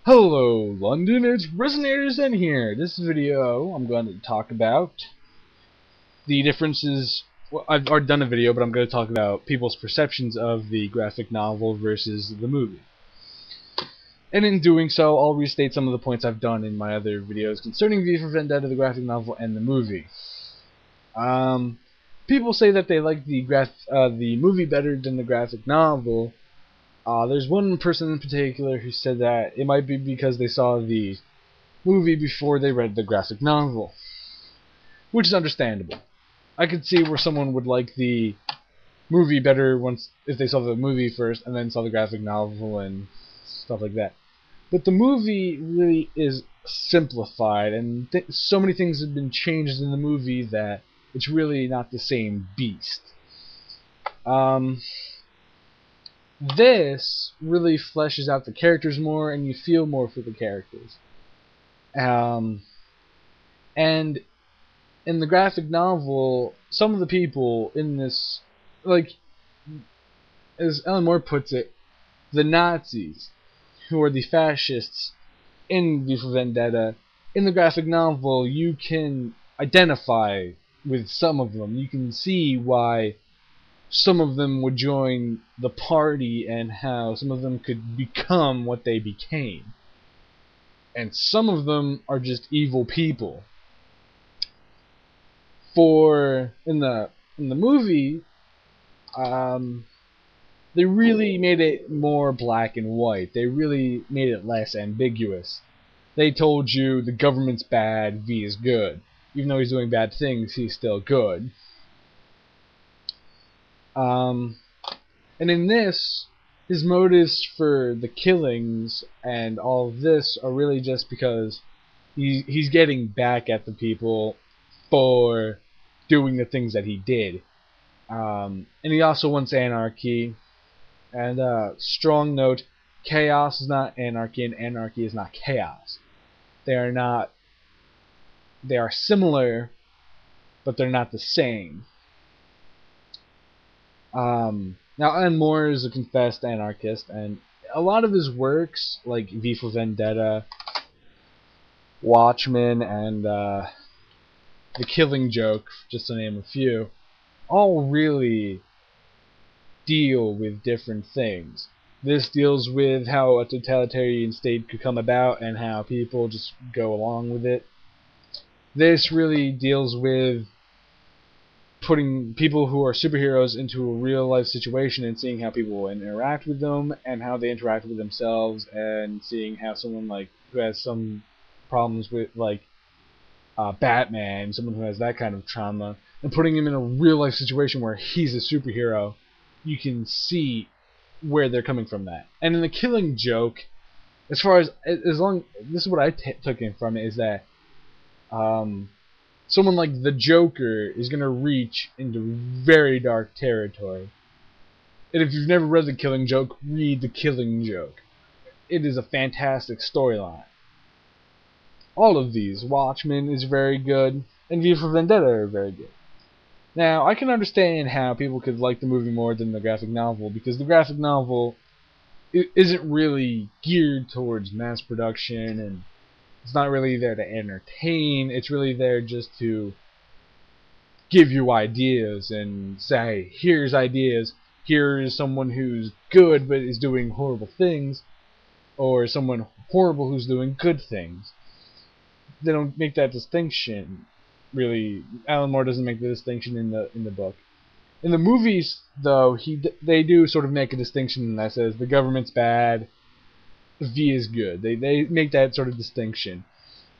Hello London, it's RezenatorZen here. This video I'm going to talk about the differences. Well, I've already done a video, but I'm going to talk about people's perceptions of the graphic novel versus the movie. And in doing so, I'll restate some of the points I've done in my other videos concerning V for Vendetta, the graphic novel, and the movie. People say that they like the movie better than the graphic novel. There's one person in particular who said that it might be because they saw the movie before they read the graphic novel, which is understandable. I could see where someone would like the movie better if they saw the movie first and then saw the graphic novel and stuff like that. But the movie really is simplified, and so many things have been changed in the movie that it's really not the same beast. This really fleshes out the characters more, and you feel more for the characters. And in the graphic novel, some of the people in this, like, as Alan Moore puts it, the Nazis, who are the fascists in V for Vendetta, in the graphic novel, you can identify with some of them. You can see why some of them would join the party and how some of them could become what they became. And some of them are just evil people. In the movie, they really made it more black and white. They really made it less ambiguous. They told you the government's bad, V is good. Even though he's doing bad things, he's still good. And in this, his motives for the killings and all of this are really just because he's getting back at the people for doing the things that he did. And he also wants anarchy. And strong note, chaos is not anarchy, and anarchy is not chaos. They are similar, but they're not the same. Now, Alan Moore is a confessed anarchist, and a lot of his works, like V for Vendetta, Watchmen, and The Killing Joke, just to name a few, all really deal with different things. This deals with how a totalitarian state could come about and how people just go along with it. This really deals with putting people who are superheroes into a real life situation and seeing how people will interact with them and how they interact with themselves, and seeing how someone who has some problems with Batman, someone who has that kind of trauma, and putting him in a real life situation where he's a superhero, you can see where they're coming from that. And in The Killing Joke, this is what I took in from it, is that someone like the Joker is going to reach into very dark territory. And if you've never read The Killing Joke, read The Killing Joke. It is a fantastic storyline. All of these, Watchmen is very good, and V for Vendetta are very good. Now, I can understand how people could like the movie more than the graphic novel, because the graphic novel isn't really geared towards mass production, and it's not really there to entertain. It's really there just to give you ideas and say, here's ideas. Here is someone who's good but is doing horrible things, or someone horrible who's doing good things. They don't make that distinction, really. Alan Moore doesn't make the distinction in the book. In the movies, though, they do sort of make a distinction that says the government's bad, V is good. They make that sort of distinction.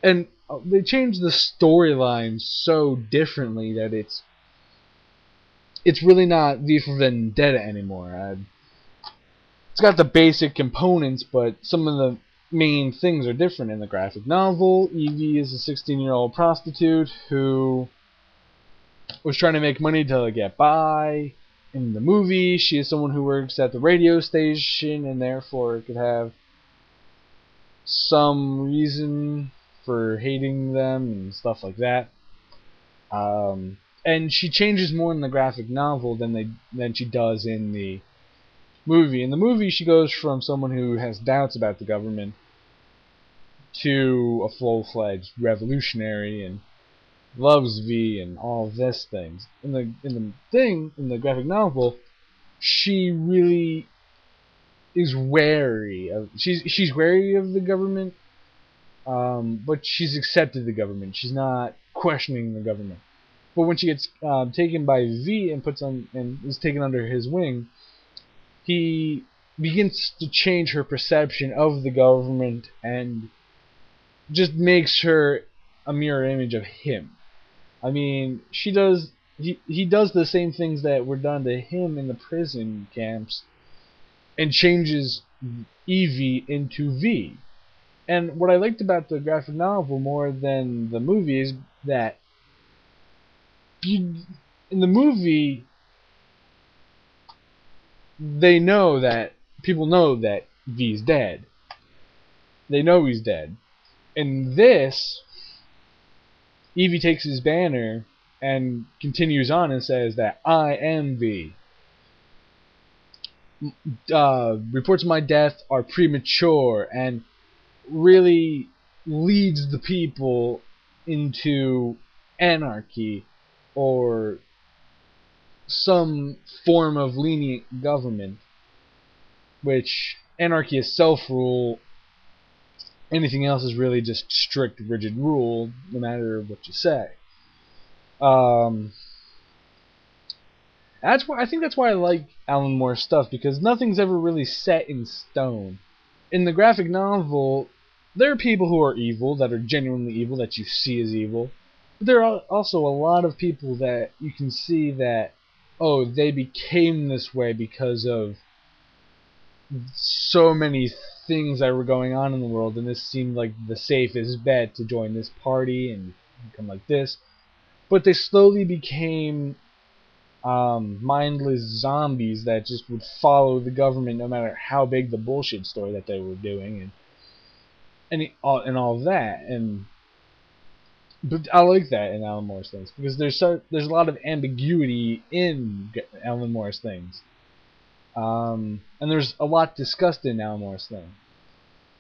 And they change the storyline so differently that it's really not V for Vendetta anymore. It's got the basic components, but some of the main things are different. In the graphic novel, Evie is a 16-year-old prostitute who was trying to make money to get by. In the movie, she is someone who works at the radio station and therefore could have some reason for hating them and stuff like that. And she changes more in the graphic novel than she does in the movie. In the movie, she goes from someone who has doubts about the government to a full-fledged revolutionary and loves V and all of this things. In the graphic novel, she really is wary of she's wary of the government, but she's accepted the government. She's not questioning the government. But when she gets taken by V and is taken under his wing, he begins to change her perception of the government and just makes her a mirror image of him. I mean, he does the same things that were done to him in the prison camps and changes Evie into V. And what I liked about the graphic novel more than the movie is that in the movie people know that V's dead. They know he's dead. In this, Evie takes his banner and continues on and says that I am V. Reports of my death are premature, and really leads the people into anarchy or some form of lenient government, which anarchy is self-rule. Anything else is really just strict, rigid rule, no matter what you say. I think that's why I like Alan Moore's stuff, because nothing's ever really set in stone. In the graphic novel, there are people who are evil, that are genuinely evil, that you see as evil. But there are also a lot of people that you can see that, oh, they became this way because of so many things that were going on in the world, and this seemed like the safest bet to join this party and become like this. But they slowly became mindless zombies that just would follow the government no matter how big the bullshit story that they were doing, and all of that. But I like that in Alan Moore's things, because there's a lot of ambiguity in Alan Moore's things. And there's a lot discussed in Alan Moore's thing.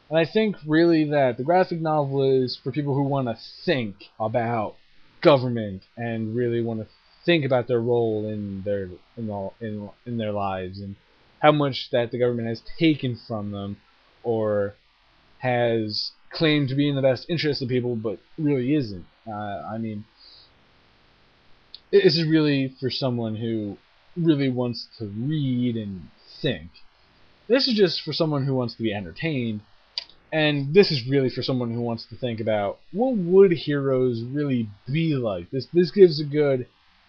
And I think really that the graphic novel is for people who want to think about government and really want to think about their role in their lives, and how much that the government has taken from them or has claimed to be in the best interest of people but really isn't. I mean, this is really for someone who really wants to read and think. This is just for someone who wants to be entertained, and this is really for someone who wants to think about what would heroes really be like. This gives a good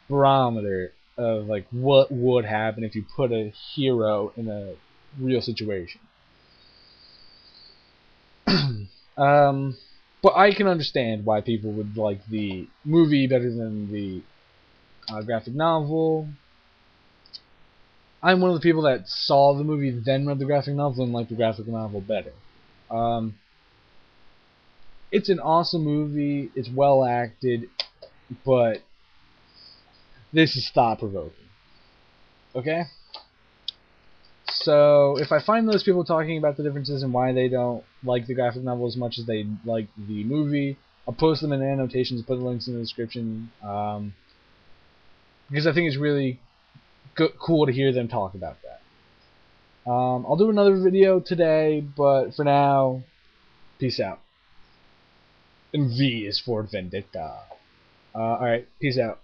barometer of like what would happen if you put a hero in a real situation. But I can understand why people would like the movie better than the graphic novel. I'm one of the people that saw the movie, then read the graphic novel, and liked the graphic novel better. It's an awesome movie. It's well acted, but this is thought-provoking. Okay? So, if I find those people talking about the differences and why they don't like the graphic novel as much as they like the movie, I'll post them in the annotations, put the links in the description, because I think it's really cool to hear them talk about that. I'll do another video today, but for now, peace out. And V is for Vendetta. Alright, peace out.